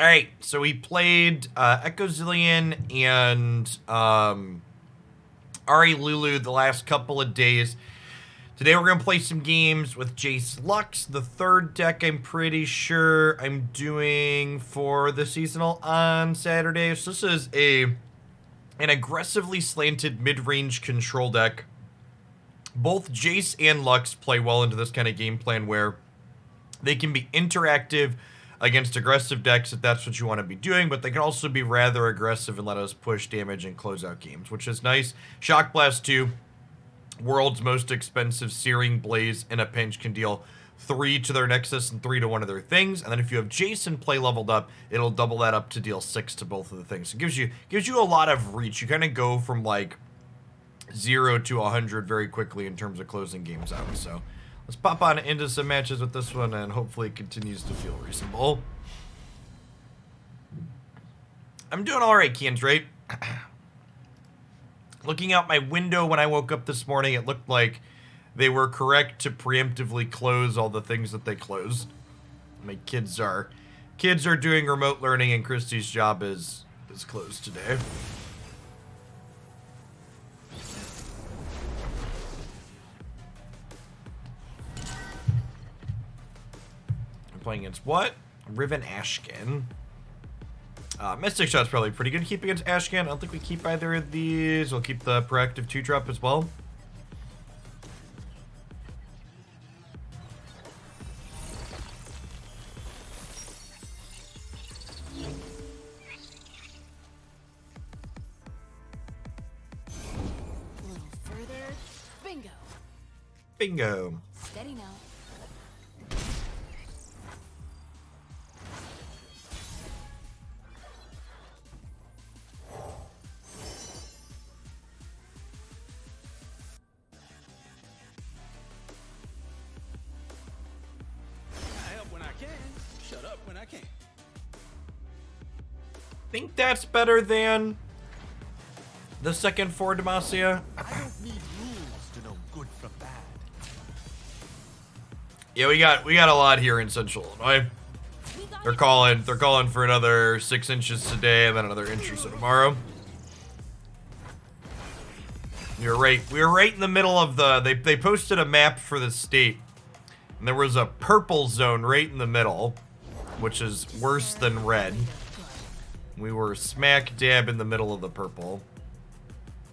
All right, so we played Echo Zillion and Ari Lulu the last couple of days. Today we're going to play some games with Jayce Lux, the third deck I'm pretty sure I'm doing for the seasonal on Saturday. So this is an aggressively slanted mid-range control deck. Both Jayce and Lux play well into this kind of game plan where they can be interactive against aggressive decks if that's what you want to be doing, but they can also be rather aggressive and let us push damage and close out games, which is nice. Shock Blast 2, world's most expensive Searing Blaze in a pinch, can deal 3 to their Nexus and 3 to one of their things, and then if you have Jayce in play leveled up, it'll double that up to deal 6 to both of the things. It gives you a lot of reach. You kind of go from like 0 to 100 very quickly in terms of closing games out, so let's pop on into some matches with this one, and hopefully it continues to feel reasonable. I'm doing all right, Kians, right? Looking out my window when I woke up this morning, it looked like they were correct to preemptively close all the things that they closed. My kids are doing remote learning, and Christy's job is closed today. Playing against what? Riven Ashkin. Mystic Shot's probably pretty good to keep against Ashkin. I don't think we keep either of these. We'll keep the proactive 2-drop as well. A little further. Bingo. Bingo. Steady now. Think that's better than the second for Demacia. I don't need rules to know good from bad. Yeah, we got a lot here in Central Illinois. They're calling for another 6 inches today, and then another inch or so tomorrow. You're right. We were right in the middle of the. They posted a map for the state, and there was a purple zone right in the middle, which is worse than red. We were smack dab in the middle of the purple.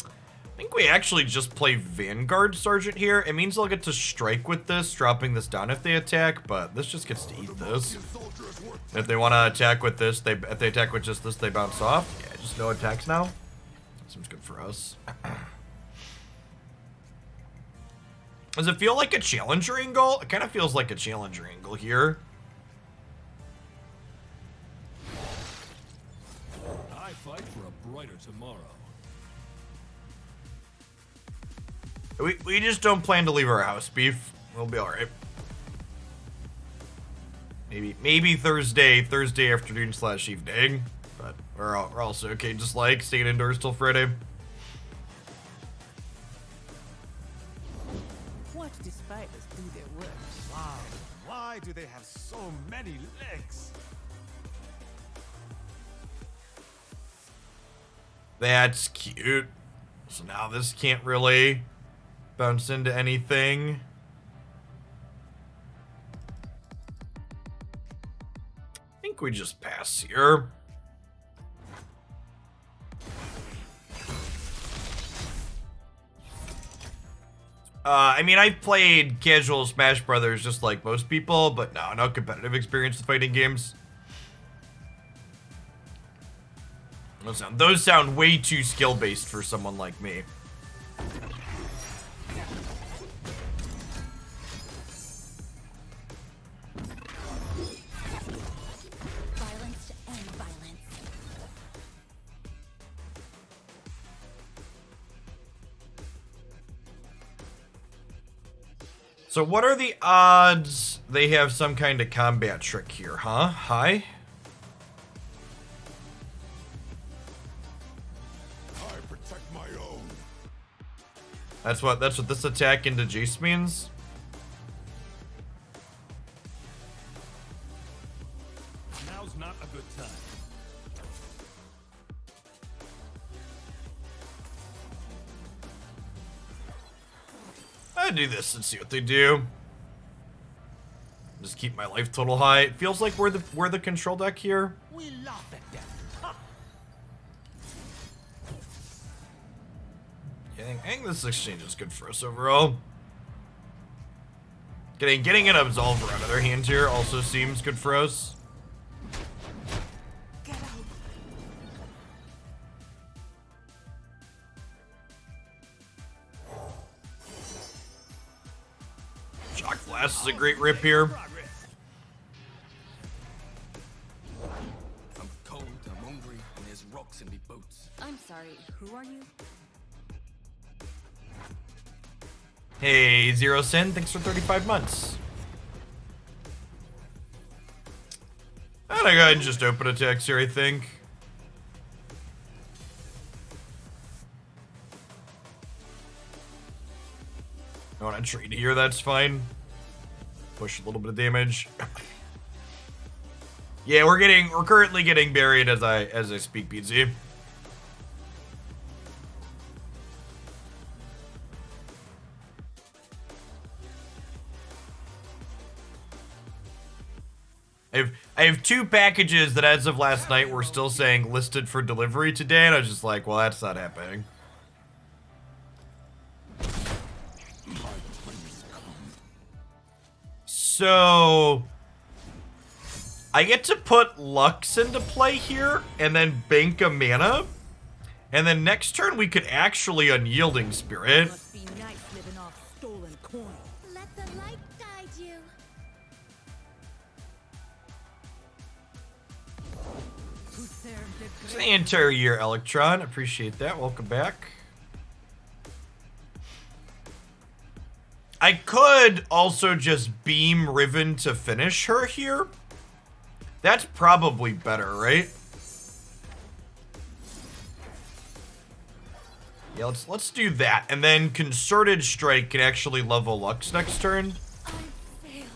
I think we actually just play Vanguard Sergeant here. It means they'll get to strike with this, dropping this down if they attack, but this just gets to eat this. If they want to attack with this, if they attack with just this, they bounce off. Yeah, just no attacks now. Seems good for us. Does it feel like a challenger angle? It kind of feels like a challenger angle here. I fight for a brighter tomorrow. We just don't plan to leave our house, Beef. We'll be all right. Maybe Thursday afternoon / evening, but we're also okay just like staying indoors till Friday. Watch the spiders do their work. Wow, why do they have so many legs? That's cute. So now this can't really bounce into anything. I think we just pass here. I mean, I've played casual Smash Brothers just like most people, but no competitive experience with fighting games. Those sound way too skill-based for someone like me. Violence to end violence. So what are the odds they have some kind of combat trick here, huh? Hi? I protect my own. That's what this attack into Jayce means? Now's not a good time. I'll do this and see what they do. Just keep my life total high. It feels like we're the control deck here. We laugh at them. Ha! Yeah, I think this exchange is good for us overall. Getting an Absolver out of their hand here also seems good for us. Get out. Shock Blast is a great rip here. I'm cold, I'm hungry, and there's rocks in me boots. I'm sorry, who are you? Hey, Zero Sin, thanks for 35 months. I'm gonna go ahead and just open attacks here, I think. I want to trade here, that's fine. Push a little bit of damage. Yeah, we're currently getting buried as I speak, PZ. I have two packages that as of last night were still saying listed for delivery today, and I was just like, well, that's not happening. So I get to put Lux into play here and then bank a mana. And then next turn we could actually Unyielding Spirit. Must be nice living off stolen coin. Let the light guide you. To serve the The entire year, Electron. Appreciate that. Welcome back. I could also just beam Riven to finish her here. That's probably better, right? Yeah, let's do that. And then Concerted Strike can actually level Lux next turn. I failed.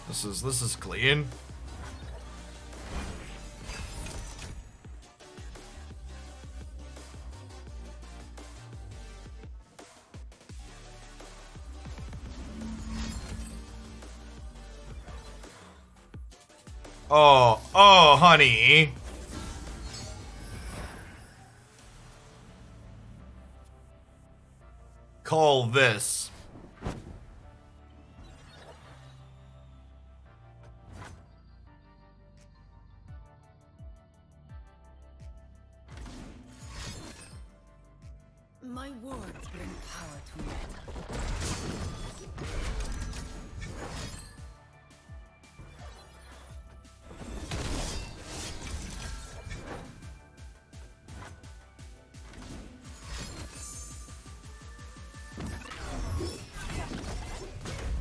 This is clean. Oh, honey. Call this. My words bring power to men.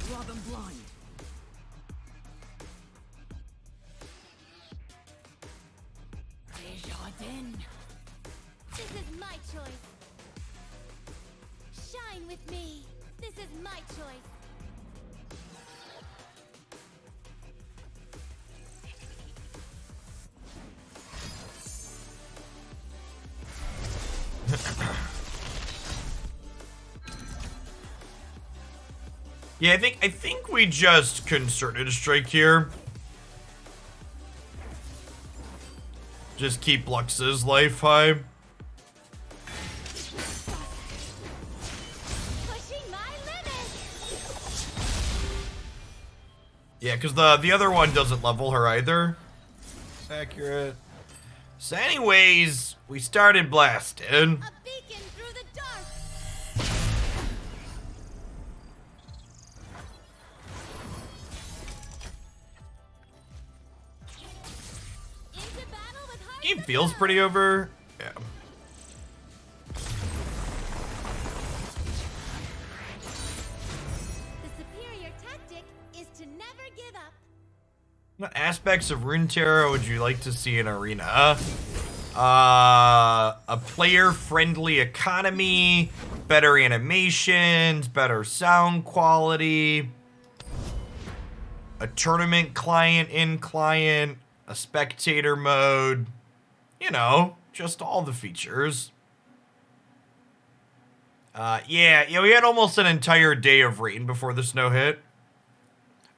Draw them blind. Desjardins. This is my choice. Shine with me. This is my choice. Yeah, I think we just Concerted Strike here. Just keep Lux's life high. Pushing my limits. Yeah, because the other one doesn't level her either. It's accurate. So anyways, we started blasting. A beacon through the dark. Into battle with hearts Game of feels gold. pretty over. Yeah. The superior tactic is to never give up. What aspects of Runeterra would you like to see in Arena? A player-friendly economy, better animations, better sound quality, a tournament client in client. a spectator mode, you know, just all the features. Yeah, we had almost an entire day of rain before the snow hit.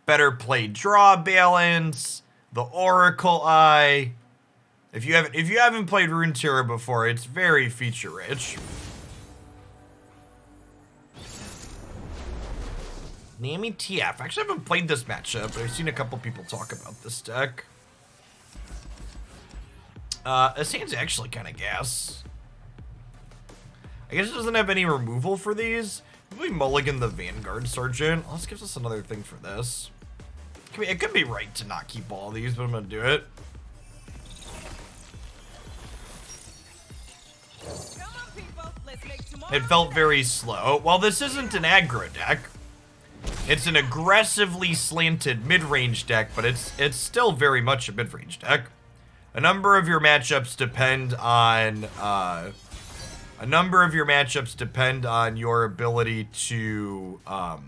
Better play draw balance, the Oracle Eye. If you haven't played Runeterra before, it's very feature rich. Nami TF. Actually, I haven't played this matchup, but I've seen a couple people talk about this deck. This hand's actually kind of gas. I guess it doesn't have any removal for these. Maybe mulligan the Vanguard Sergeant. Oh, this gives us another thing for this. It could be right to not keep all these, but I'm gonna do it. Come on, people. Let's make tomorrow. It felt very slow. Well, this isn't an aggro deck. It's an aggressively slanted mid-range deck, but it's still very much a mid-range deck. A number of your matchups depend on your ability to how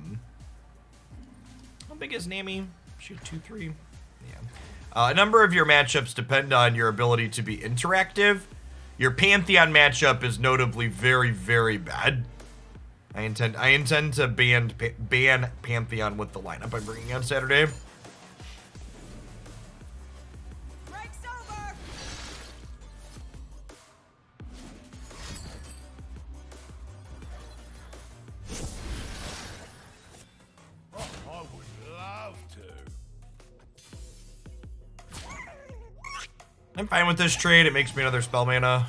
big is Nami? Shoot 2-3. Yeah. A number of your matchups depend on your ability to be interactive. Your Pantheon matchup is notably very, very bad. I intend to ban Pantheon with the lineup I'm bringing on Saturday. Break's over. I would love to. I'm fine with this trade. It makes me another spell mana.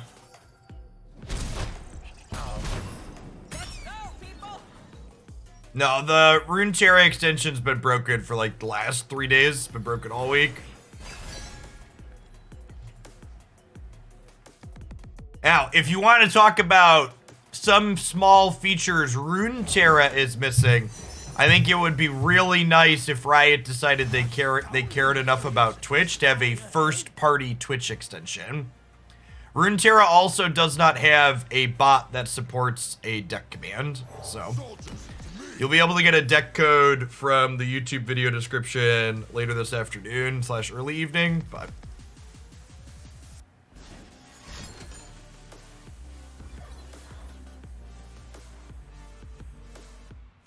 Let's go, people. No, the Runeterra extension's been broken for like the last 3 days. It's been broken all week. Now, if you want to talk about some small features Runeterra is missing, I think it would be really nice if Riot decided they cared enough about Twitch to have a first-party Twitch extension. Runeterra also does not have a bot that supports a deck command, so you'll be able to get a deck code from the YouTube video description later this afternoon / early evening, but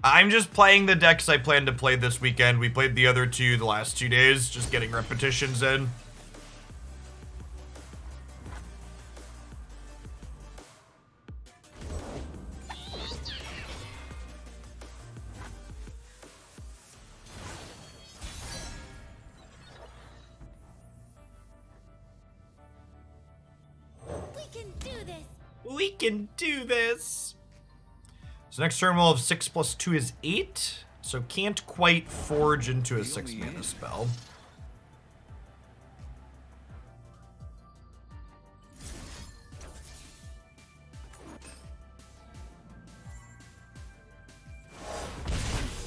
I'm just playing the decks I plan to play this weekend. We played the other two the last 2 days, just getting repetitions in. We can do this. We can do this. So next turn we'll have 6 + 2 is 8. So can't quite forge into a 6 mana spell.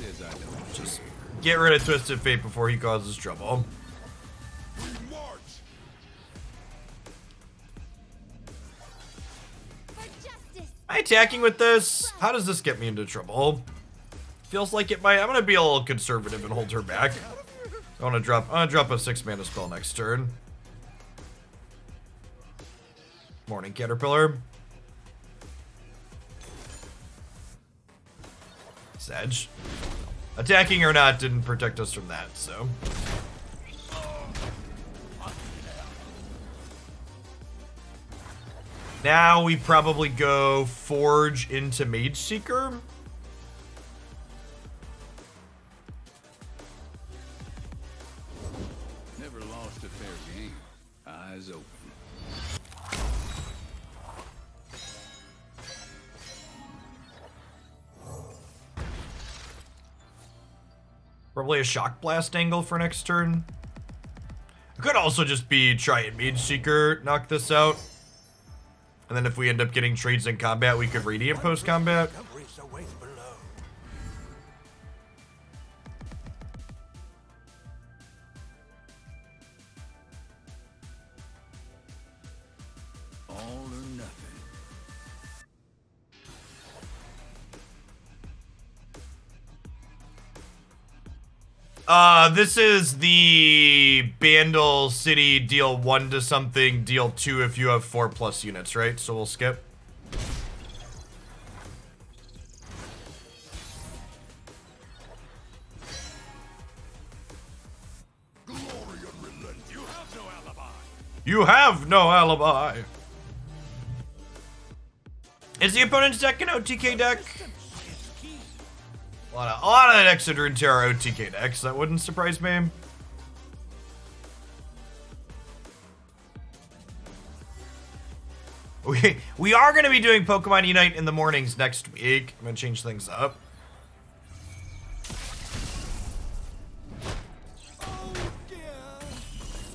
Says I don't. Just get rid of Twisted Fate before he causes trouble. We march. For justice. Am I attacking with this? How does this get me into trouble? Feels like it might. I'm gonna be a little conservative and hold her back. I wanna drop a 6 mana spell next turn. Morning Caterpillar. Sedge. Attacking or not didn't protect us from that, so. Now we probably go Forge into Mage Seeker. Never lost a fair game. Eyes open. Probably a Shock Blast angle for next turn. It could also just be try and Mage Seeker, knock this out. And then if we end up getting trades in combat, we could Radiant post-combat. Don't reach the waist below. All or nothing. This is the Bandle City deal 1 to something, deal 2 if you have 4+ units, right? So we'll skip. You have no alibi. Is the opponent's deck an OTK deck? A lot of decks at Runeterra are OTK decks. That wouldn't surprise me. We are going to be doing Pokemon Unite in the mornings next week. I'm going to change things up.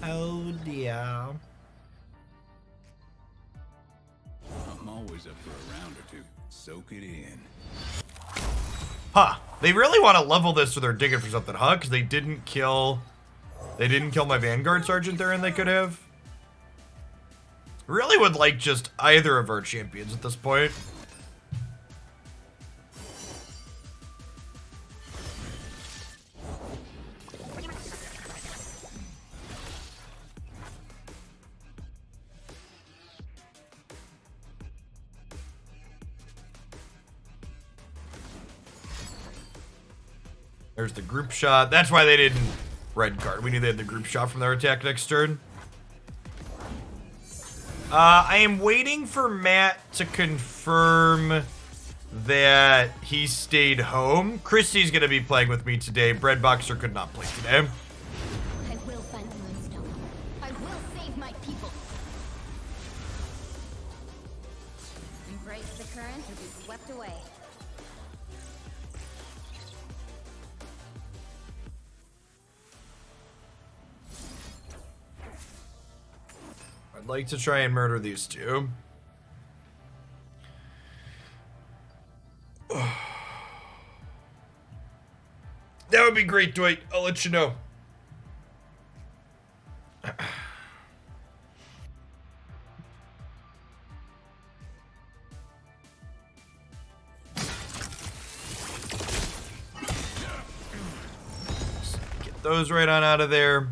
Oh dear. I'm always up for a round or two. Soak it in. Huh. They really want to level this, so they're digging for something, huh? Because they didn't kill my Vanguard Sergeant there, and they could have. Really would like just either of our champions at this point. There's the group shot. That's why they didn't red card. We knew they had the group shot from their attack next turn. I am waiting for Matt to confirm that he stayed home. Christy's going to be playing with me today. Breadboxer could not play today. I will find the Moonstone. I will save my people. Embrace the current or be swept away. I'd like to try and murder these two. That would be great, Dwight. I'll let you know. Get those right on out of there.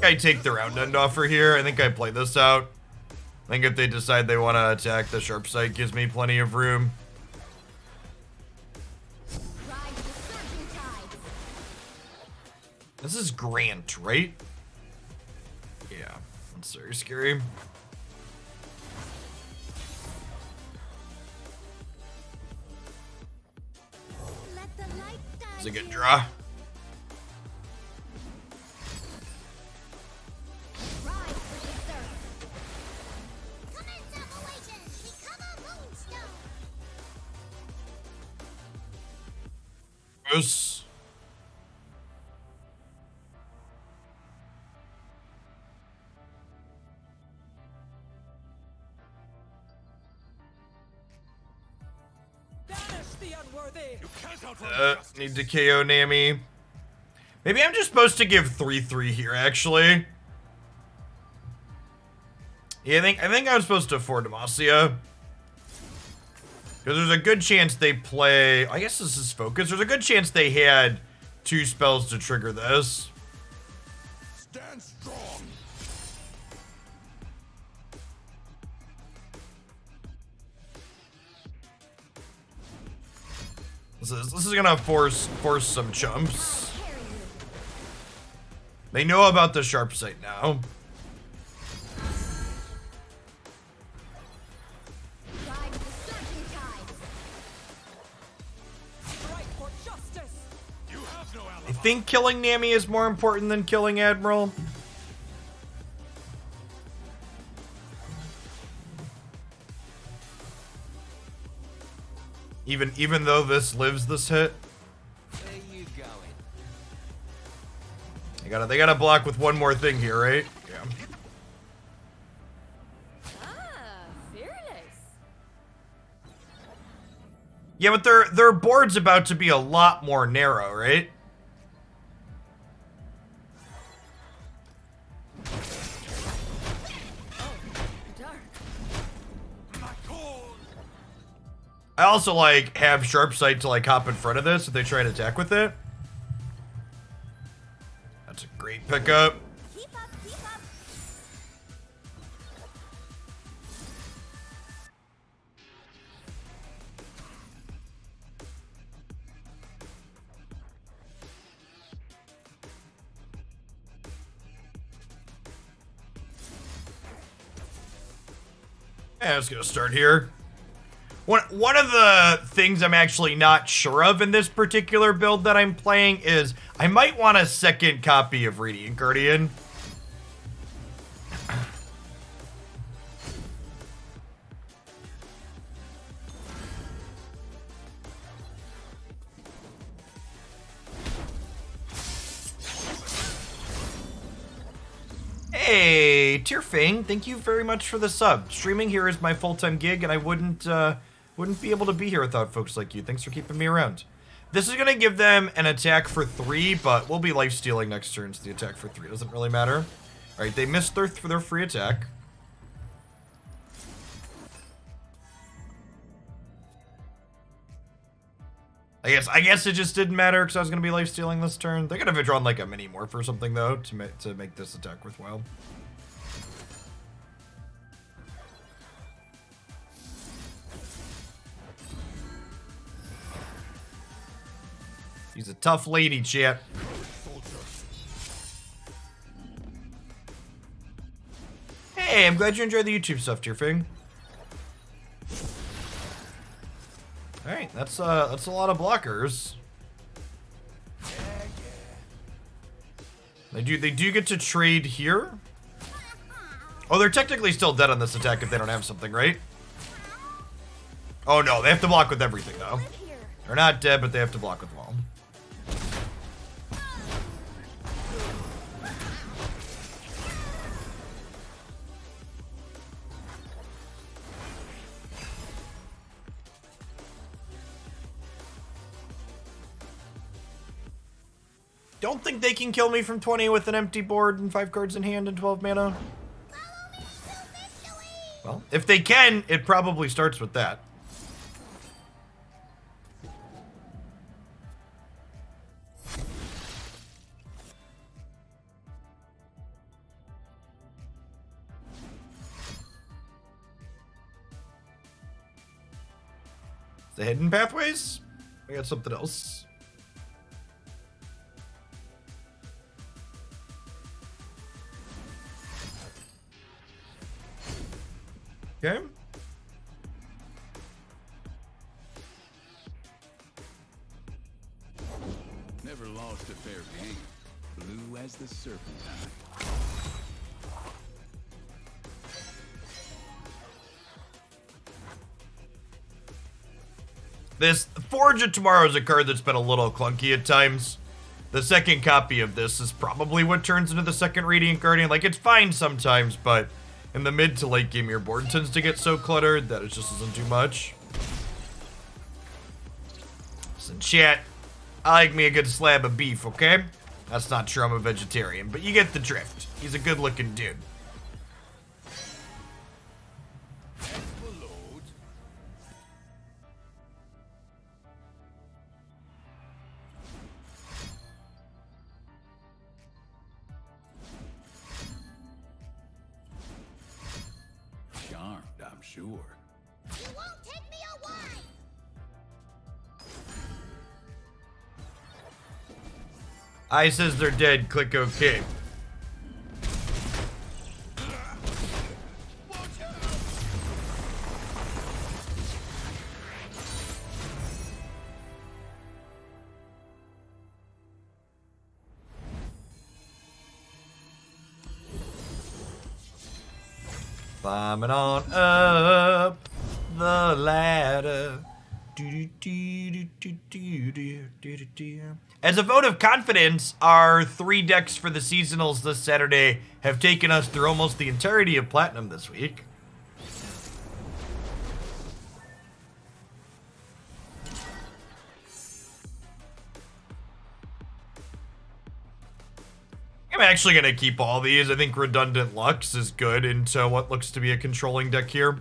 I take the round end offer here. I think I play this out. I think if they decide they want to attack, the sharp sight gives me plenty of room. Ride the surging tides. This is Grant, right? Yeah, that's very scary. Let the light guide It's a good you. draw. Ride for the earth. Commence operations. Become a Moonstone. Yes. Banish the unworthy. You can't outrun justice. Need to KO Nami. Maybe I'm just supposed to give 3/3 here, actually. Yeah, I think I'm supposed to afford Demacia. Because there's a good chance they play... I guess this is focus. There's a good chance they had 2 spells to trigger this. Stand strong. This is gonna force some chumps. Carry you. They know about the sharp sight now. Ride the surging tides. Fight for justice. You have no alibi. I think killing Nami is more important than killing Admiral. Even though this lives this hit. Where you going? They gotta block with one more thing here, right? Yeah. Ah, fearless. Yeah, but their board's about to be a lot more narrow, right? Dark. I also like have sharp sight to like hop in front of this if they try and attack with it. That's a great pickup. Keep up, keep up. Yeah, it's gonna start here. One of the things I'm actually not sure of in this particular build that I'm playing is I might want a second copy of Radiant Guardian. Hey, Tearfang, thank you very much for the sub. Streaming here is my full-time gig, and I wouldn't be able to be here without folks like you. Thanks for keeping me around. This is gonna give them an attack for 3, but we'll be life-stealing next turn, so the attack for 3 doesn't really matter. Alright, they missed their free attack. I guess it just didn't matter because I was gonna be life-stealing this turn. They could have drawn like a mini morph or something though to make this attack worthwhile. He's a tough lady, chat. Hey, I'm glad you enjoyed the YouTube stuff, Tearfang. All right, that's a lot of blockers. They do get to trade here. Oh, they're technically still dead on this attack if they don't have something, right? Oh no, they have to block with everything though. They're not dead, but they have to block with them all. Don't think they can kill me from 20 with an empty board and 5 cards in hand and 12 mana. Well, if they can, it probably starts with that. The hidden pathways? I got something else. Okay. Never lost a fair game. Blue as the serpentine. This Forge of Tomorrow is a card that's been a little clunky at times. The second copy of this is probably what turns into the second Radiant Guardian. Like, it's fine sometimes, but in the mid to late game, your board tends to get so cluttered that it just isn't too much. Listen, chat, I like me a good slab of beef, okay? That's not true, I'm a vegetarian, but you get the drift. He's a good-looking dude. Charmed, I'm sure. You won't take me away. I says they're dead, click OK. Climbing on up the ladder. As a vote of confidence, our 3 decks for the seasonals this Saturday have taken us through almost the entirety of Platinum this week. I'm actually going to keep all these. I think Redundant Lux is good into what looks to be a controlling deck here.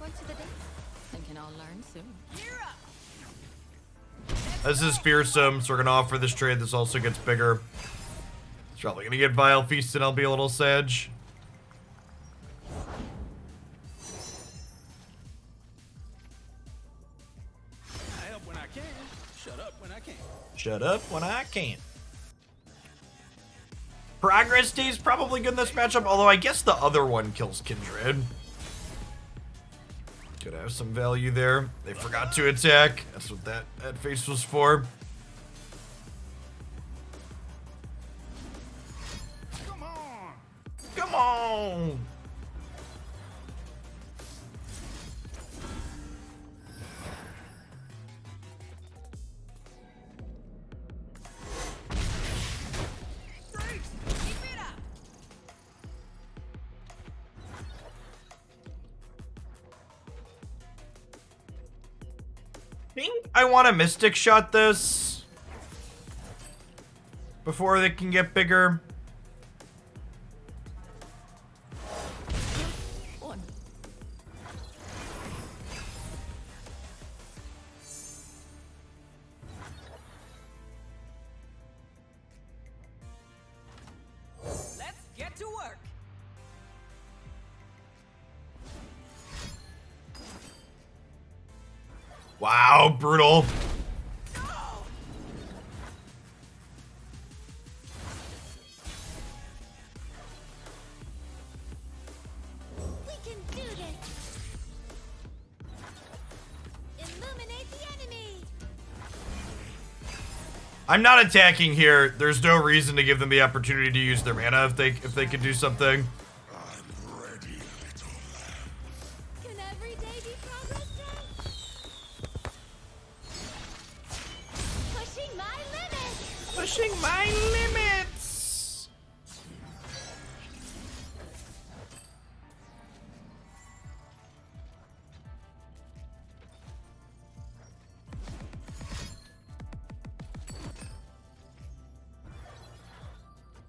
one to the dance. Thinking I'll learn soon. You're up. This is fearsome, so we're gonna offer this trade. This also gets bigger. It's probably gonna get Vile Feast and I'll be a little sad. I help when I can. Shut up when I can. Shut up when I can't. Progress Day's probably good in this matchup, although I guess the other one kills Kindred. Could have some value there. They forgot to attack. That's what that face was for. Come on! Come on! Keep it up. I think I want to Mystic Shot this before they can get bigger. One. Let's get to work. Wow, brutal. We can do this. Illuminate the enemy. I'm not attacking here. There's no reason to give them the opportunity to use their mana if they could do something. I'm ready, little lamb. Can every day be progress day? Pushing my limits. Pushing my limits.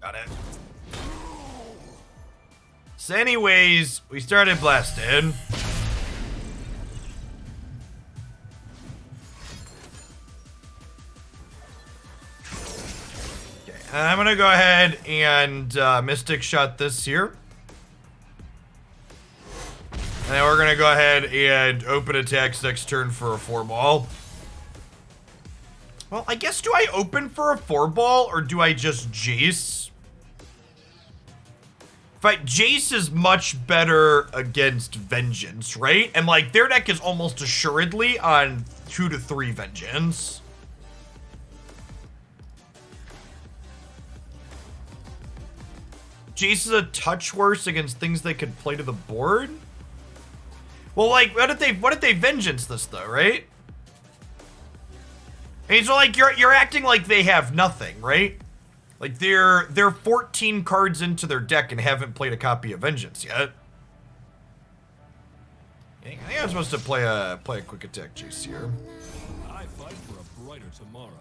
Got it. So anyways, we started blasting. Okay, I'm gonna go ahead and Mystic Shot this here. And then we're gonna go ahead and open attacks next turn for a 4-ball. Well, I guess do I open for a 4-ball or do I just Jayce? Jayce is much better against Vengeance, right? And like their deck is almost assuredly on 2 to 3 Vengeance. Jayce is a touch worse against things they could play to the board. Well, like, what if they Vengeance this though, right? I mean, so like you're acting like they have nothing, right? Like they're 14 cards into their deck and haven't played a copy of Vengeance yet. I think I'm supposed to play a quick attack Jayce here. I fight for a brighter tomorrow.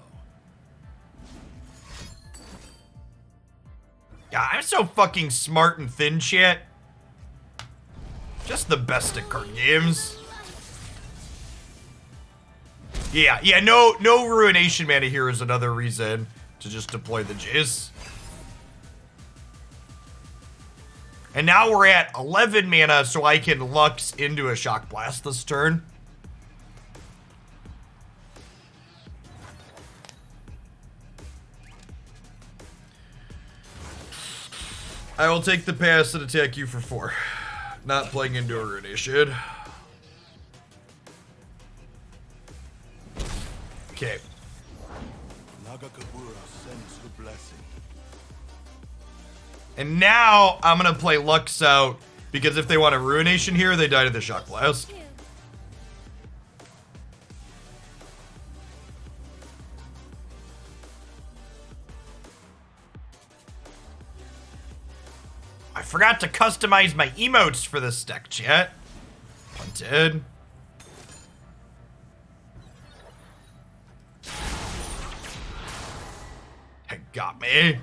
Yeah, I'm so fucking smart and thin, chat. Just the best at card games. Yeah, no Ruination mana here is another reason to just deploy the Jayce. And now we're at 11 mana, so I can Lux into a Shock Blast this turn. I will take the pass and attack you for 4. Not playing into a Ruination. Okay. Nagakabura sends the blessing. And now I'm gonna play Lux out because if they want a Ruination here, they die to the Shock Blast. Two. I forgot to customize my emotes for this deck, chat. Punted. It got me.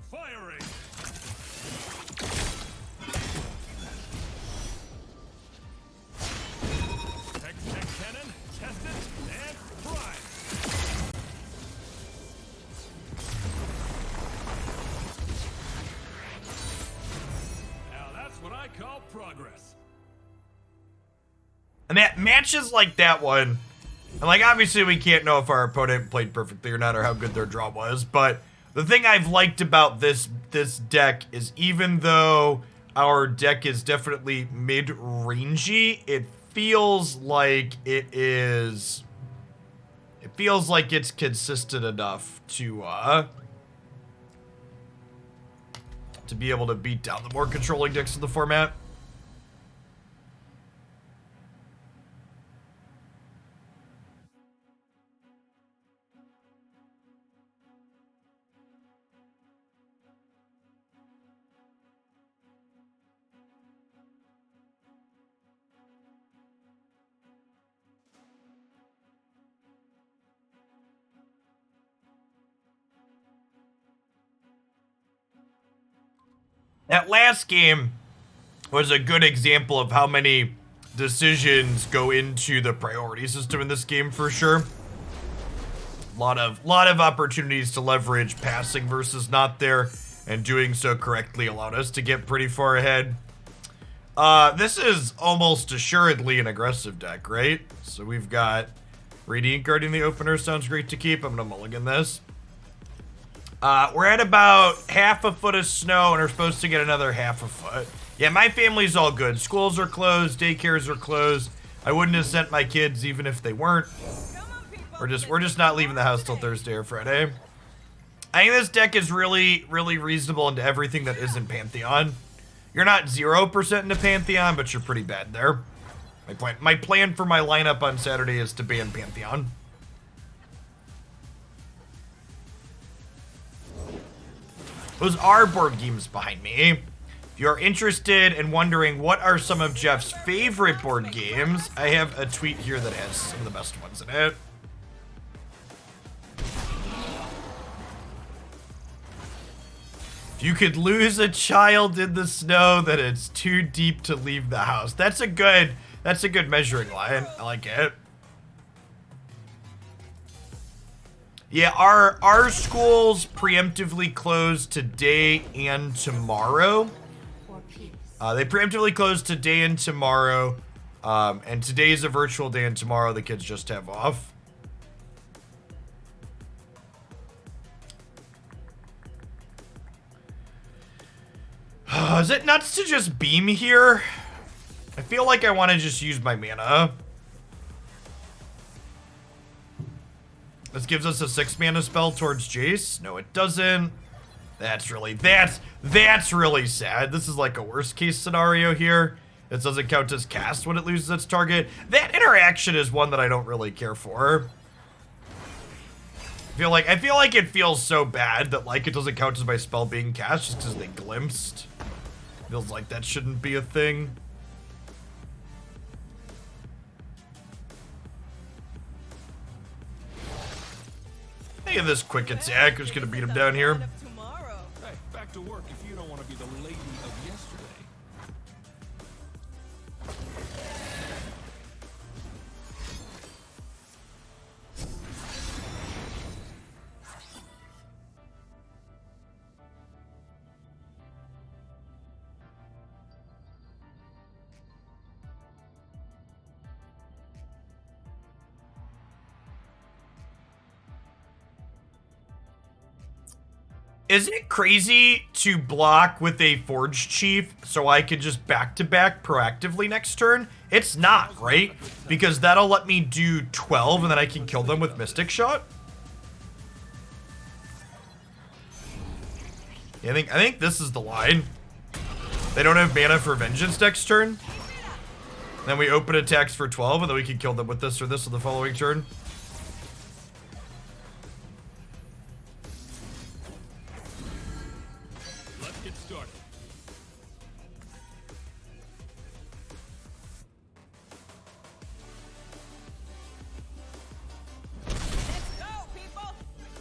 Firing! progress. And that matches like that one. And like obviously we can't know if our opponent played perfectly or not or how good their draw was, but the thing I've liked about this deck is even though our deck is definitely mid-rangey, it feels like it's consistent enough to be able to beat down the more controlling decks in the format. That last game was a good example of how many decisions go into the priority system in this game for sure. Lot of opportunities to leverage passing versus not there, and doing so correctly allowed us to get pretty far ahead. This is almost assuredly an aggressive deck, right? So we've got Radiant Guardian the opener, sounds great to keep. I'm gonna mulligan this. We're at about half a foot of snow and are supposed to get another half a foot. Yeah, my family's all good. Schools are closed, daycares are closed. I wouldn't have sent my kids even if they weren't. We're just not leaving the house till Thursday or Friday. I think this deck is really, really reasonable into everything that isn't Pantheon. You're not 0% into Pantheon, but you're pretty bad there. My plan for my lineup on Saturday is to ban Pantheon. Those are board games behind me. If you're interested and wondering what are some of Jeff's favorite board games, I have a tweet here that has some of the best ones in it. If you could lose a child in the snow, then it's too deep to leave the house. That's a good measuring line. I like it. Yeah, our schools preemptively close today and tomorrow. They preemptively close today and tomorrow. And today is a virtual day and tomorrow the kids just have off. Is it nuts to just beam here? I feel like I want to just use my mana. This gives us a 6 mana spell towards Jayce. No, it doesn't. That's really sad. This is like a worst case scenario here. This doesn't count as cast when it loses its target. That interaction is one that I don't really care for. I feel like it feels so bad that like it doesn't count as my spell being cast just because they glimpsed. Feels like that shouldn't be a thing. Think of this quick attack. Who's gonna beat him down here? Hey, back to work if you don't want to be the lady of yesterday. Is it crazy to block with a Forge Chief so I could just back-to-back proactively next turn? It's not, right? Because that'll let me do 12 and then I can kill them with Mystic Shot. Yeah, I think this is the line. They don't have mana for Vengeance next turn. Then we open attacks for 12 and then we can kill them with this or this on the following turn.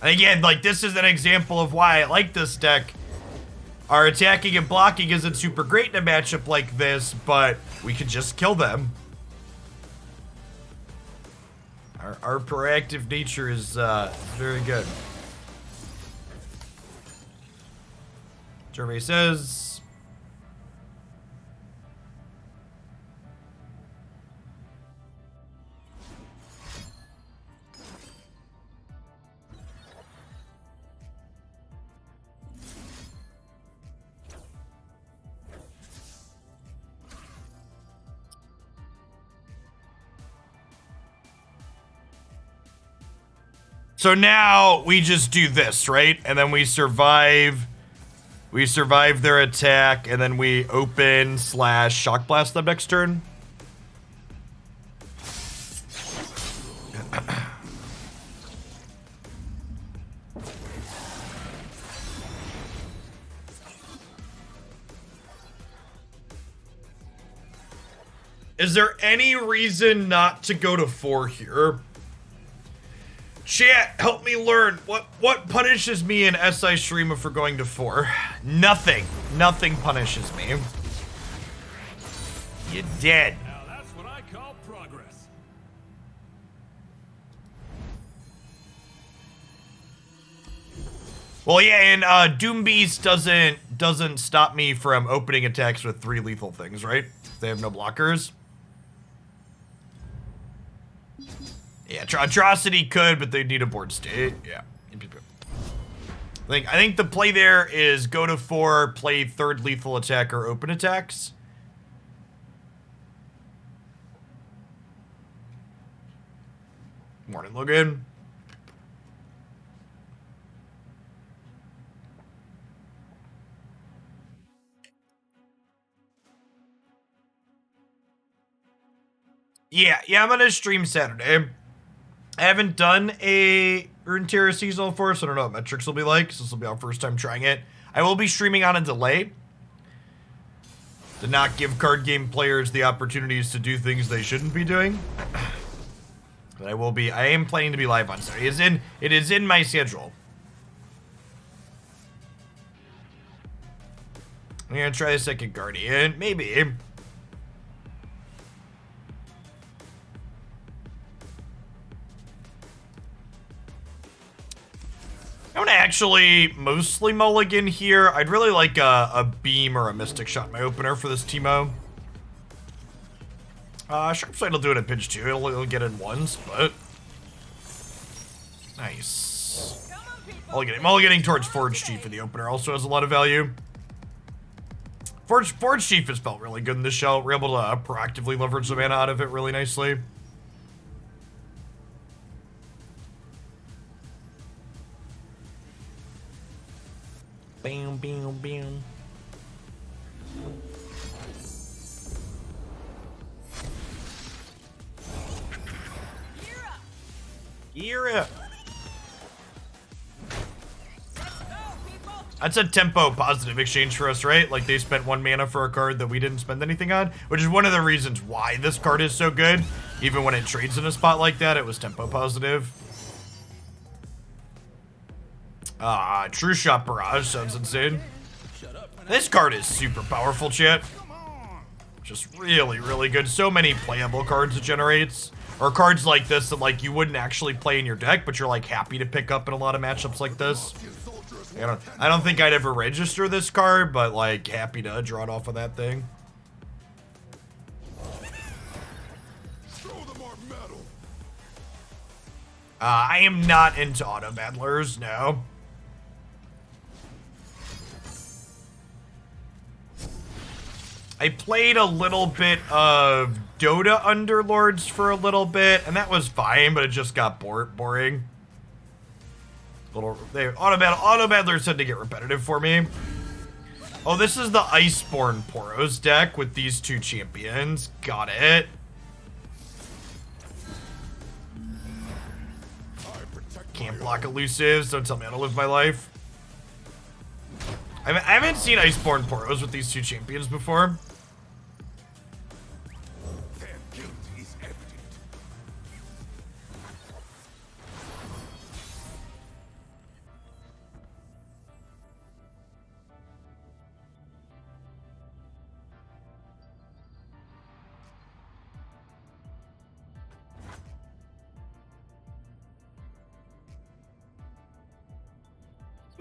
And again, like, this is an example of why I like this deck. Our attacking and blocking isn't super great in a matchup like this, but we could just kill them. Our proactive nature is very good. Survey says... So now we just do this, right? And then we survive their attack, and then we open / shock blast them next turn. Is there any reason not to go to 4 here? Chat, help me learn. What punishes me in SI Shurima for going to 4? Nothing. Nothing punishes me. You dead. Now that's what I call progress. Well, yeah, and Doom Beast doesn't stop me from opening attacks with 3 lethal things, right? They have no blockers. Yeah, Atrocity could, but they need a board state. Yeah. I think the play there is go to 4, play 3rd lethal attack or open attacks. Morning, Logan. Yeah, I'm gonna stream Saturday. I haven't done a Runeterra seasonal before, so I don't know what metrics will be like. So this will be our first time trying it. I will be streaming on a delay to not give card game players the opportunities to do things they shouldn't be doing. But I am planning to be live on Saturday. It is in my schedule. I'm gonna try the second Guardian, maybe. I want to actually mostly mulligan here. I'd really like a beam or a mystic shot in my opener for this Teemo. Sharp Sight will do it at pitch 2. It'll get in once, but nice. Mulliganing towards Forge Chief in the opener also has a lot of value. Forge Chief has felt really good in this shell. We're able to proactively leverage the mana out of it really nicely. Bam, bam, bam. Gear up. That's a tempo positive exchange for us, right? Like they spent 1 mana for a card that we didn't spend anything on, which is one of the reasons why this card is so good. Even when it trades in a spot like that, it was tempo positive. True Shot Barrage sounds insane. This card is super powerful, chat. Just really, really good. So many playable cards it generates. Or cards like this that like you wouldn't actually play in your deck, but you're like happy to pick up in a lot of matchups like this. I don't think I'd ever register this card, but like happy to draw it off of that thing. I am not into auto battlers, no. I played a little bit of Dota Underlords for a little bit, and that was fine, but it just got boring. Auto battlers tend to get repetitive for me. Oh, this is the Iceborne Poros deck with these 2 champions. Got it. Can't block elusives. Don't tell me how to live my life. I haven't seen Iceborne Poros with these 2 champions before.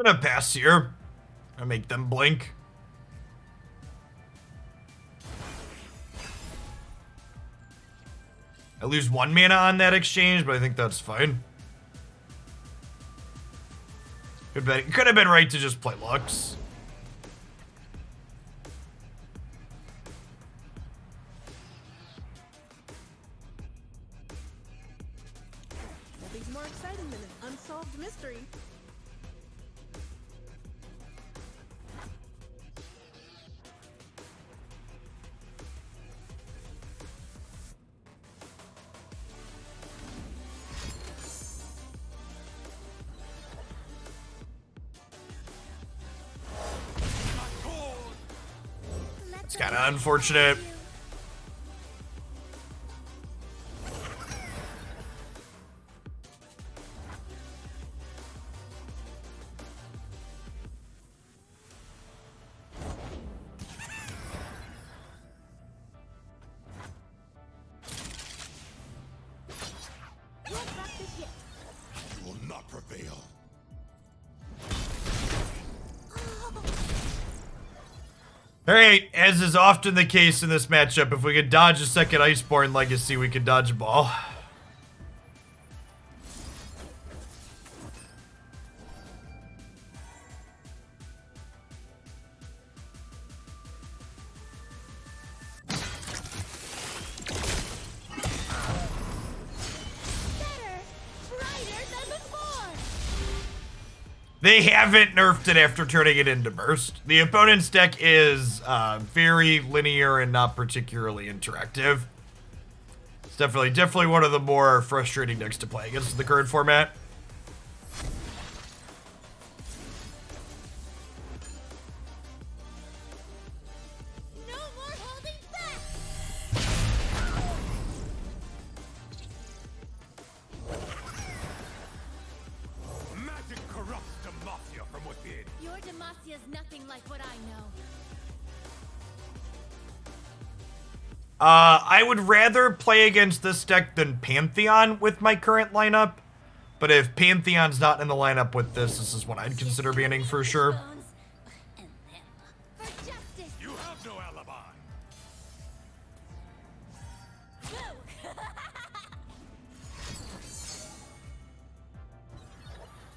Gonna pass here. I make them blink. I lose 1 mana on that exchange, but I think that's fine. Could have been right to just play Lux. Nothing's more exciting than an unsolved mystery. It's kind of unfortunate. You will not prevail. Alright, as is often the case in this matchup, if we could dodge a second Iceborne Legacy, we could dodge a ball. Better, brighter than before. They haven't nerfed it after turning it into Burst. The opponent's deck is very linear and not particularly interactive. It's definitely one of the more frustrating decks to play against in the current format. No more holding back. Magic corrupts Demacia from within. Your Demasia's nothing like what I know. I would rather play against this deck than Pantheon with my current lineup. But if Pantheon's not in the lineup with this is what I'd consider banning for sure. Bones. And then, for justice. You have no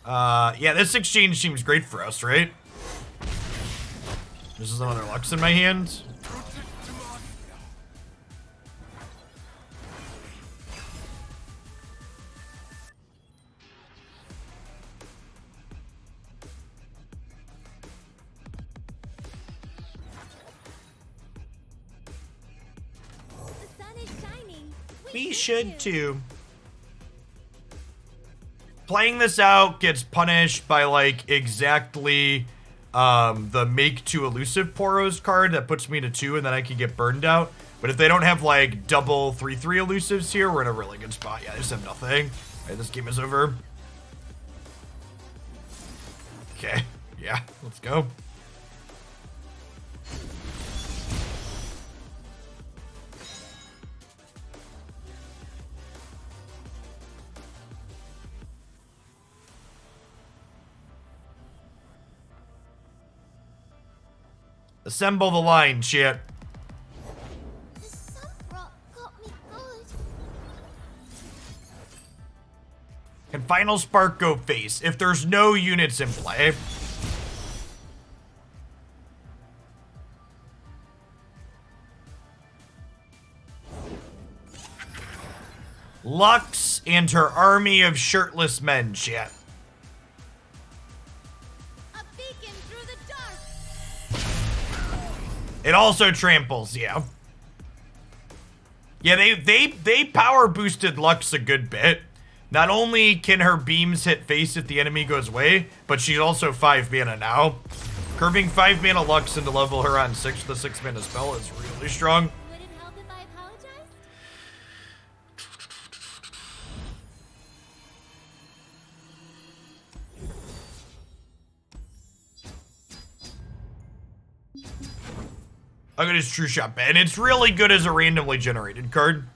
alibi. Yeah, this exchange seems great for us, right? This is another Lux in my hand. The sun is shining. We should too. Playing this out gets punished by like exactly the make 2 elusive Poros card that puts me to 2 and then I can get burned out. But if they don't have like double 3/3 elusives here, we're in a really good spot. Yeah, they just have nothing. Alright, this game is over. Okay, yeah, let's go. Assemble the line, shit. The sun rock got me good. Can Final Spark go face if there's no units in play? Lux and her army of shirtless men, shit. A beacon through the dark. It also tramples, yeah. Yeah, they power boosted Lux a good bit. Not only can her beams hit face if the enemy goes away, but she's also 5 mana now. Curving 5 mana Lux into level her on 6 with a 6 mana spell is really strong. Would it help if I apologize? How good is True Shot Ben? It's really good as a randomly generated card.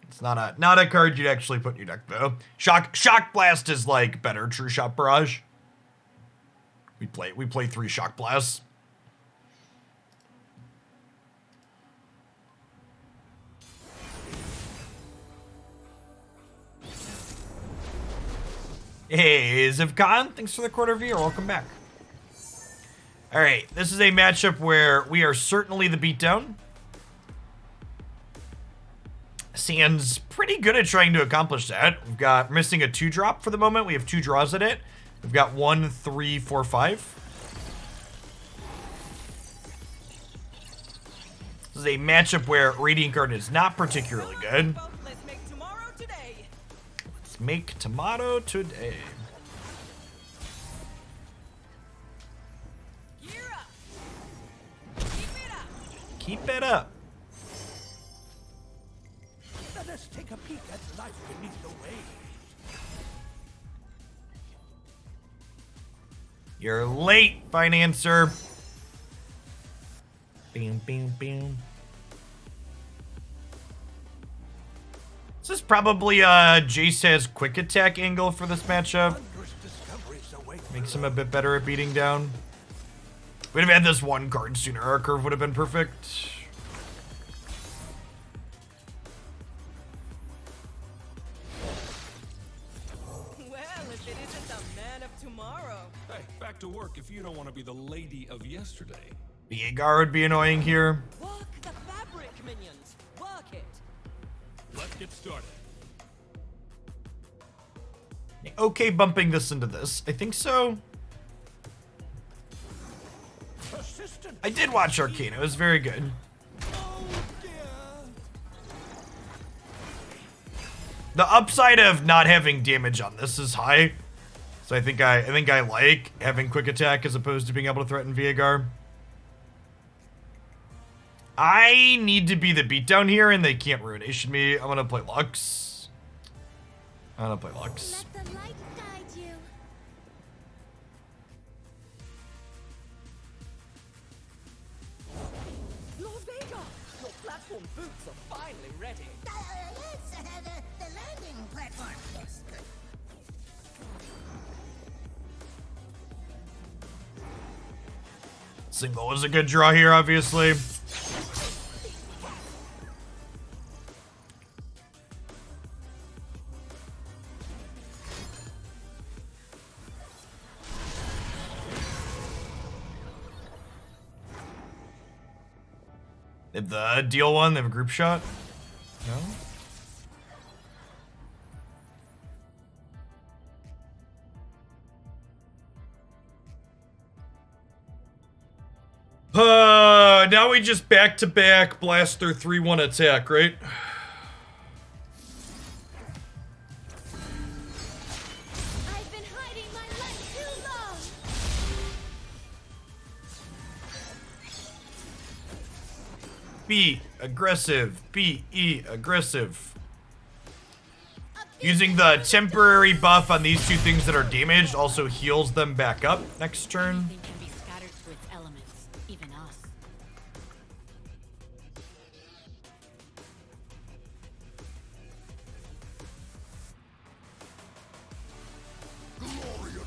It's not a card you'd actually put in your deck though. Shock Blast is like better True Shot Barrage. We play 3 Shock Blasts. Hey, Zivcon, thanks for the quarter V, or welcome back. Alright, this is a matchup where we are certainly the beatdown. Sand's pretty good at trying to accomplish that. We've got missing a 2-drop for the moment. We have 2 draws at it. We've got 1, 3, 4, 5. This is a matchup where Radiant Guard is not particularly good. Let's make tomorrow today. Let's make tomato today. Gear up. Keep it up. Keep it up. Let us take a peek at life beneath the waves. You're late, Financer. Bam, bam, bam. This is probably Jayce has quick attack angle for this matchup. Wondrous discoveries await. Makes him a bit better at beating down. We'd have had this 1 card sooner. Our curve would have been perfect. Well, if it isn't the man of tomorrow. Hey, back to work if you don't want to be the lady of yesterday. Viegar would be annoying here. Work the fabric, minions. Work it. Let's get started. Okay, bumping this into this. I think so. Persistent. I did watch Arcane. It was very good. Oh dear. The upside of not having damage on this is high. So I think I like having quick attack as opposed to being able to threaten Viegar. I need to be the beatdown here, and they can't ruination me. I'm gonna play Lux. I'm gonna play Lux. Let the light guide you. Lord Vega, your platform boots are finally ready. Yes, the landing platform. Yes, good. Single was a good draw here, obviously. Did the deal one? They have a group shot? No? Now we just back-to-back blast their 3-1 attack, right? I've been hiding my light too long. Be aggressive. Be aggressive. Using the temporary buff on these 2 things that are damaged also heals them back up next turn. Anything can be scattered to its elements, even us.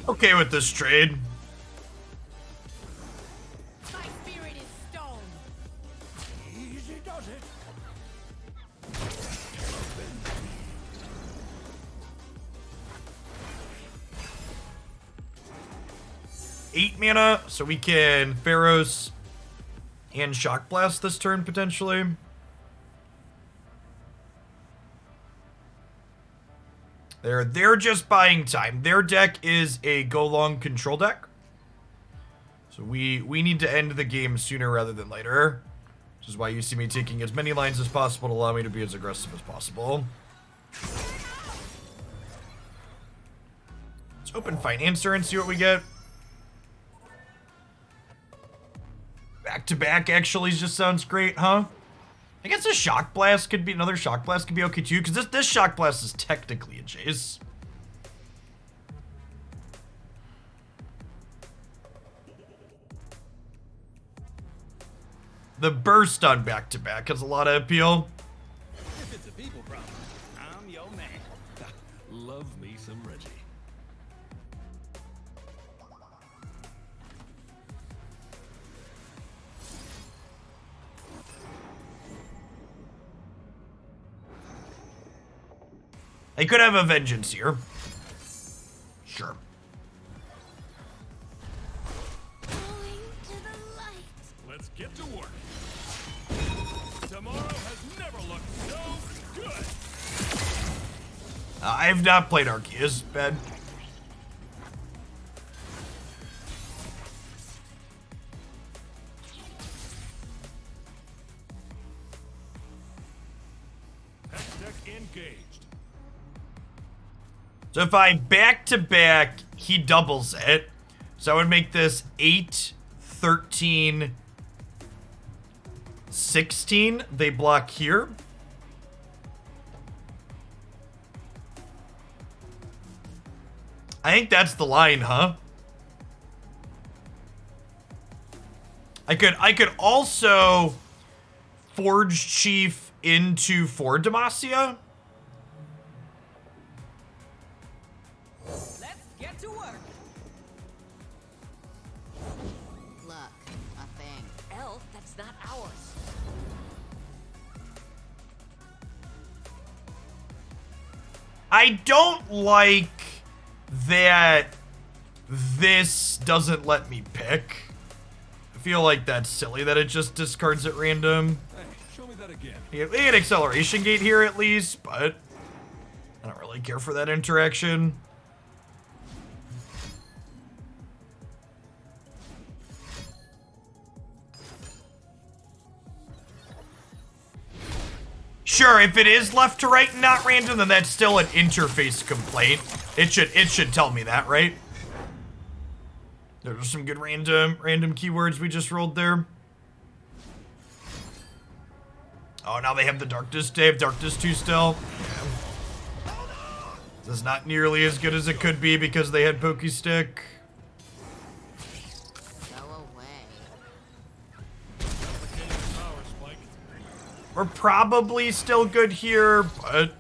Okay with this trade. My spirit is stone. Easy does it. 8 mana, so we can Pharaohs and Shock Blast this turn, potentially. They're just buying time. Their deck is a go-long control deck. So we need to end the game sooner rather than later. Which is why you see me taking as many lines as possible to allow me to be as aggressive as possible. Let's open Financer and see what we get. Back-to-back actually just sounds great, huh? I guess a Shock Blast could be, another Shock Blast could be okay too, because this Shock Blast is technically a Jayce. The burst on back-to-back has a lot of appeal. If it's a people problem, I'm your man. Love me some Reggie. They could have a Vengeance here. Sure. Going to the light. Let's get to work. Tomorrow has never looked so good. I have not played Arceus, Ben. Engaged. So if I back-to-back, he doubles it. So I would make this 8, 13, 16. They block here. I think that's the line, huh? I could also Forge Chief into 4 Demacia. Let's get to work. Look, a thing. Elle, that's not ours. I don't like that this doesn't let me pick. I feel like that's silly that it just discards at random. Hey, show me that again. We get acceleration gate here at least, but I don't really care for that interaction. Sure, if it is left to right and not random, then that's still an interface complaint. It should tell me that, right? There's some good random keywords we just rolled there. Oh, now they have the darkness. They have darkness 2 still. Yeah. This is not nearly as good as it could be because they had Pokestick. Go away. Power spike. We're probably still good here, but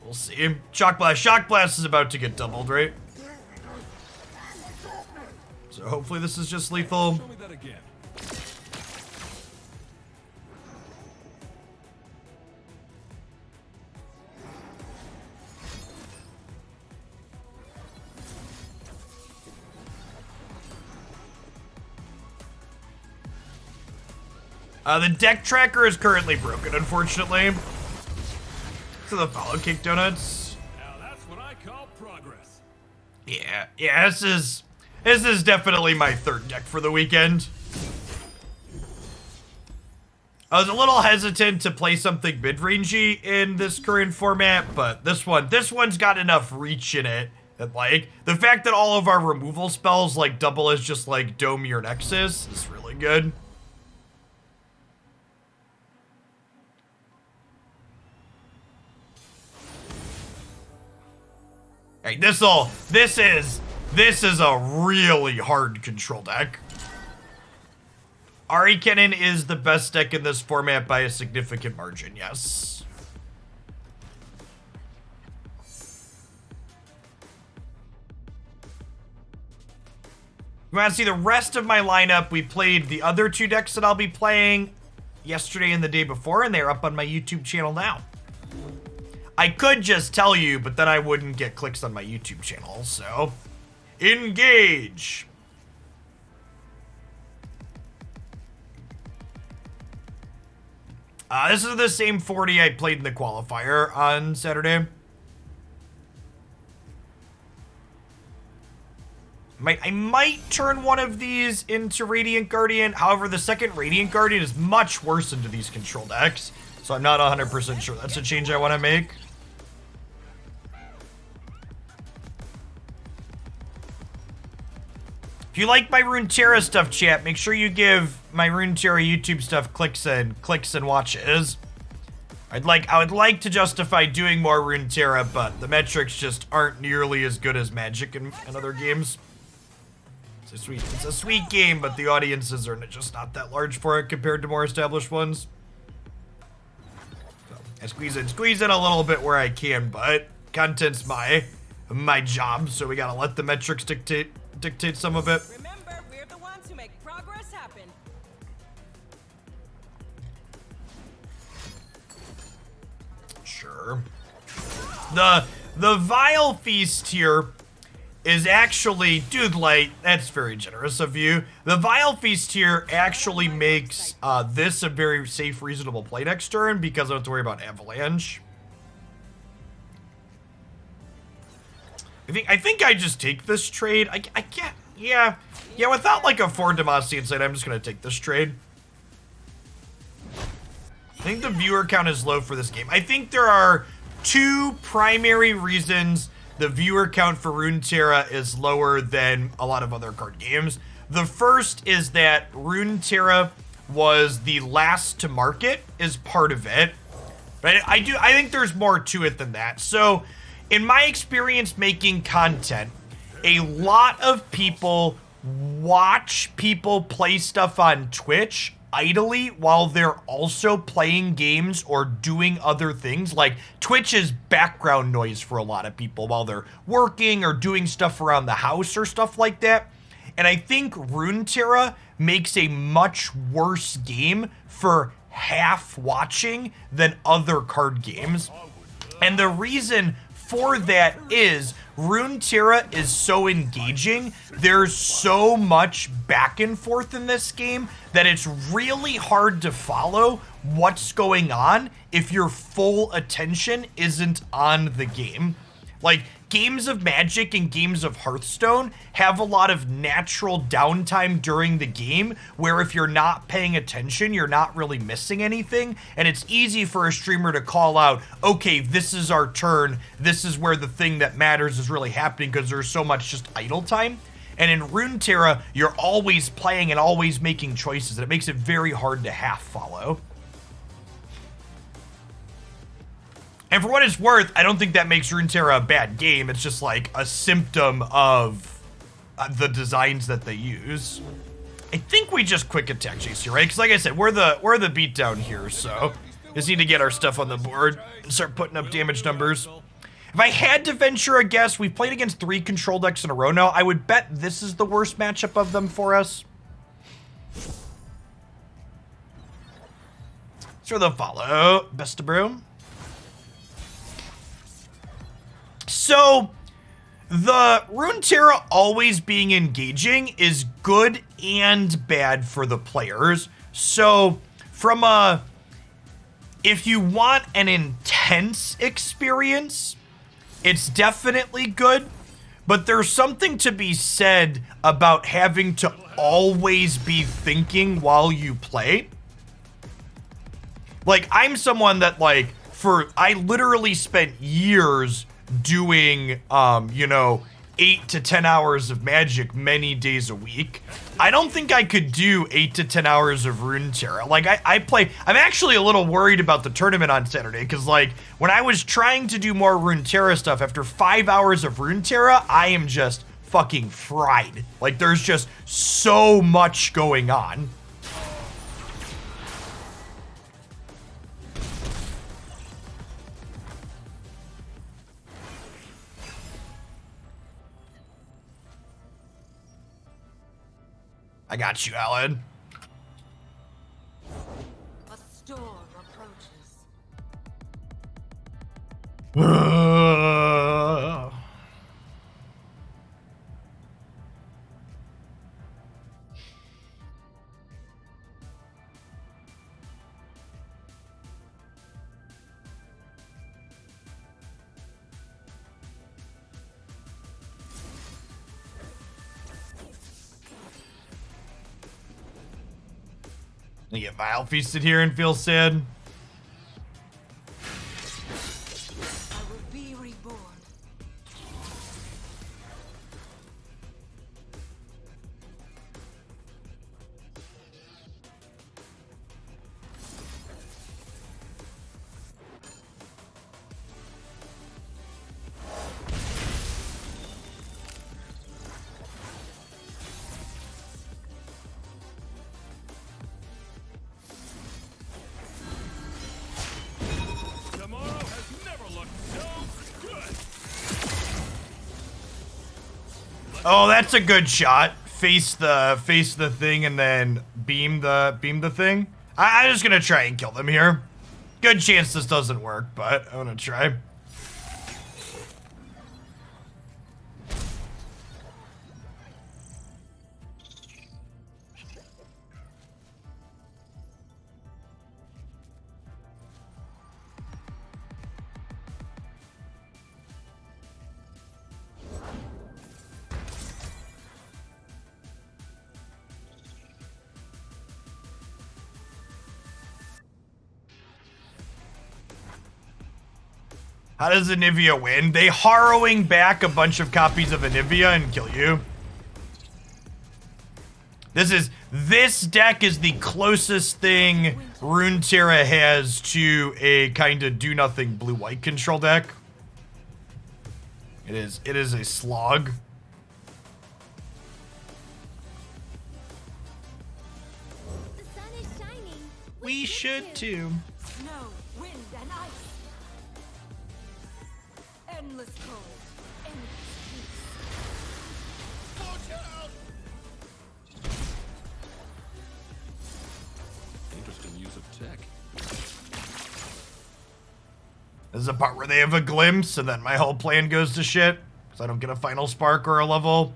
we'll see. Shock Blast. Shock Blast is about to get doubled, right? So hopefully this is just lethal. Show me that again. The deck tracker is currently broken, unfortunately. So the follow kick donuts. Now that's what I call progress. Yeah, this is definitely my 3rd deck for the weekend. I was a little hesitant to play something mid-rangey in this current format, but this one's got enough reach in it that, like, the fact that all of our removal spells like double as just like Dome your Nexus is really good. Hey, this is a really hard control deck. Ari Kennen is the best deck in this format by a significant margin, yes. You want to see the rest of my lineup? We played the other 2 decks that I'll be playing yesterday and the day before, and they're up on my YouTube channel now. I could just tell you, but then I wouldn't get clicks on my YouTube channel, so engage. This is the same 40 I played in the qualifier on Saturday. I might turn one of these into Radiant Guardian. However, the second Radiant Guardian is much worse into these control decks, so I'm not 100% sure that's a change I want to make. If you like my Runeterra stuff, chat, make sure you give my Runeterra YouTube stuff clicks and watches. I would like to justify doing more Runeterra, but the metrics just aren't nearly as good as Magic and other games. It's a sweet game, but the audiences are just not that large for it compared to more established ones. So I squeeze in a little bit where I can, but content's my job, so we gotta let the metrics dictate some of it. Remember, we're the ones who make progress happen. Sure. The Vile Feast here is actually, dude, like, that's very generous of you. The Vile Feast here actually makes this a very safe, reasonable play next turn because I don't have to worry about Avalanche. I think I just take this trade. I can't. Yeah, without like a 4 Demacia inside, I'm just gonna take this trade. I think the viewer count is low for this game. I think there are 2 primary reasons the viewer count for Runeterra is lower than a lot of other card games. The first is that Runeterra was the last to market, is part of it. But I think there's more to it than that. So, in my experience making content, a lot of people watch people play stuff on Twitch idly while they're also playing games or doing other things. Like, Twitch is background noise for a lot of people while they're working or doing stuff around the house or stuff like that. And I think Runeterra makes a much worse game for half watching than other card games. And the reason for that is Runeterra is so engaging. There's so much back and forth in this game that it's really hard to follow what's going on if your full attention isn't on the game. Like, games of Magic and games of Hearthstone have a lot of natural downtime during the game where if you're not paying attention, you're not really missing anything. And it's easy for a streamer to call out, okay, this is our turn. This is where the thing that matters is really happening because there's so much just idle time. And in Runeterra, you're always playing and always making choices. And it makes it very hard to half follow. And for what it's worth, I don't think that makes Runeterra a bad game. It's just like a symptom of the designs that they use. I think we just quick attack Jayce here, right? Because like I said, we're the beatdown here, so just need to get our stuff on the board and start putting up damage numbers. If I had to venture a guess, we've played against 3 control decks in a row now. I would bet this is the worst matchup of them for us. So the follow, best of brew. So, the Runeterra always being engaging is good and bad for the players. So, from a, if you want an intense experience, it's definitely good, but there's something to be said about having to always be thinking while you play. Like, I'm someone that, like, I literally spent years doing, 8 to 10 hours of Magic many days a week. I don't think I could do 8 to 10 hours of Runeterra. Like, I'm actually a little worried about the tournament on Saturday, because, like, when I was trying to do more Runeterra stuff, after 5 hours of Runeterra, I am just fucking fried. Like, there's just so much going on. I got you, Alan. A storm approaches. You get Vile Feasted here and feel sad. I will be reborn. Oh, that's a good shot. Face the thing and then beam the thing. I'm just gonna try and kill them here. Good chance this doesn't work, but I'm gonna try. How does Anivia win? They harrowing back a bunch of copies of Anivia and kill you. This deck is the closest thing Runeterra has to a kind of do nothing blue-white control deck. It is a slog. The sun is shining. We should too. Snow, wind, and ice. Endless cold, endless peace. Interesting use of tech. This is the part where they have a glimpse, and then my whole plan goes to shit because I don't get a final spark or a level.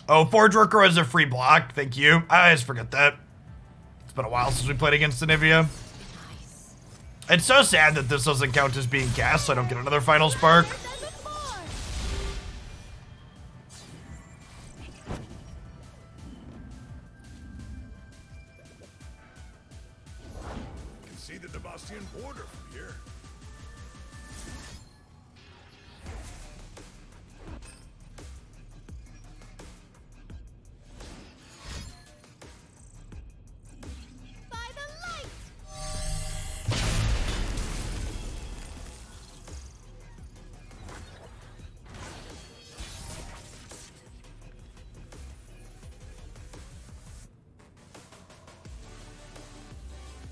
Oh, Forge Worker has a free block. Thank you. I always forget that. It's been a while since we played against Anivia. It's so sad that this doesn't count as being cast, so I don't get another final spark. Can see the Debastian border from here. By the light.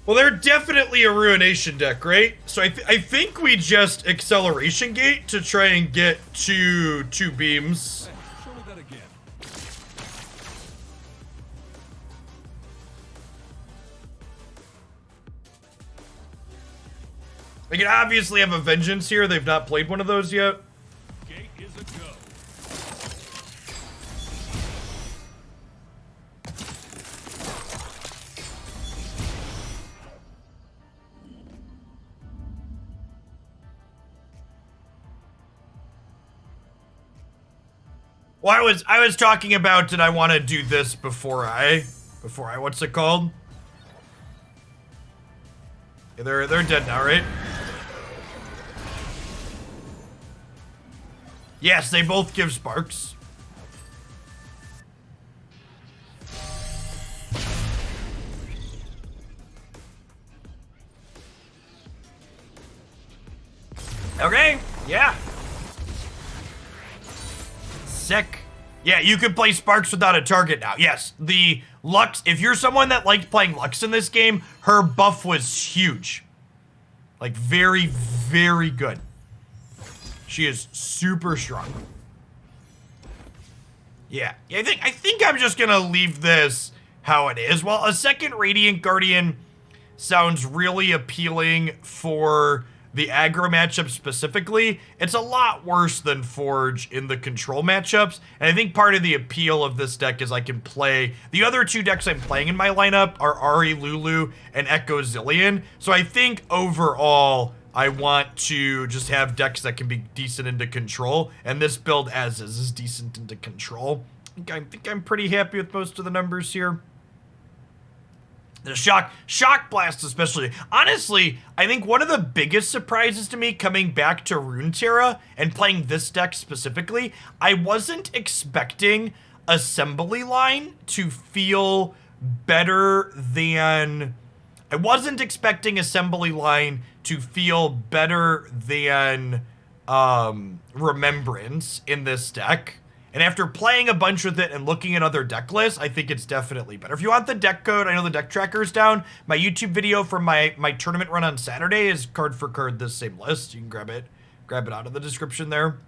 Well, they're definitely a Ruination deck, right? So I think we just Acceleration Gate to try and get two beams. Show me that again. They can obviously have a Vengeance here. They've not played one of those yet. Gate is a go. Well, I was talking about, did I want to do this before I what's it called? Yeah, they're dead now, right? Yes, they both give sparks. Okay, yeah. Sick. Yeah, you can play Sparks without a target now. Yes, the Lux, if you're someone that liked playing Lux in this game, her buff was huge. Like, very, very good. She is super strong. Yeah, I think I'm just gonna leave this how it is. Well, a second Radiant Guardian sounds really appealing for the aggro matchup specifically. It's a lot worse than Forge in the control matchups, and I think part of the appeal of this deck is I can play the other two decks I'm playing in my lineup are Ari Lulu and Echo Zillion. So I think overall I want to just have decks that can be decent into control, and this build as is decent into control. I think I'm pretty happy with most of the numbers here. The Shock Blast especially. Honestly, I think one of the biggest surprises to me coming back to Runeterra and playing this deck specifically, I wasn't expecting Assembly Line to feel better than... I wasn't expecting Assembly Line to feel better than Remembrance in this deck. And after playing a bunch with it and looking at other deck lists, I think it's definitely better. If you want the deck code, I know the deck tracker is down. My YouTube video from my tournament run on Saturday is card for card this same list. You can grab it out of the description there.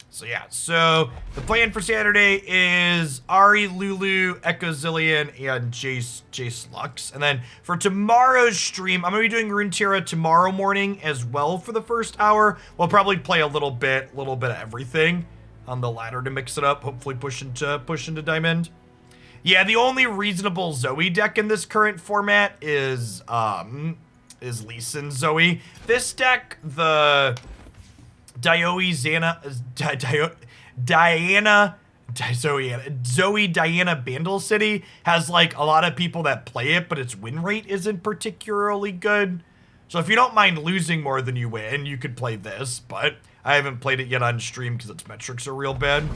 So yeah, so the plan for Saturday is Ari, Lulu, Echo Zillion, and Jayce Lux. And then for tomorrow's stream, I'm going to be doing Runeterra tomorrow morning as well for the first hour. We'll probably play a little bit of everything on the ladder to mix it up, hopefully push into Diamond. Yeah, the only reasonable Zoe deck in this current format is Lee Sin Zoe. This deck, the Zoe Diana Bandle City has like a lot of people that play it, but its win rate isn't particularly good. So if you don't mind losing more than you win, you could play this, but I haven't played it yet on stream because its metrics are real bad.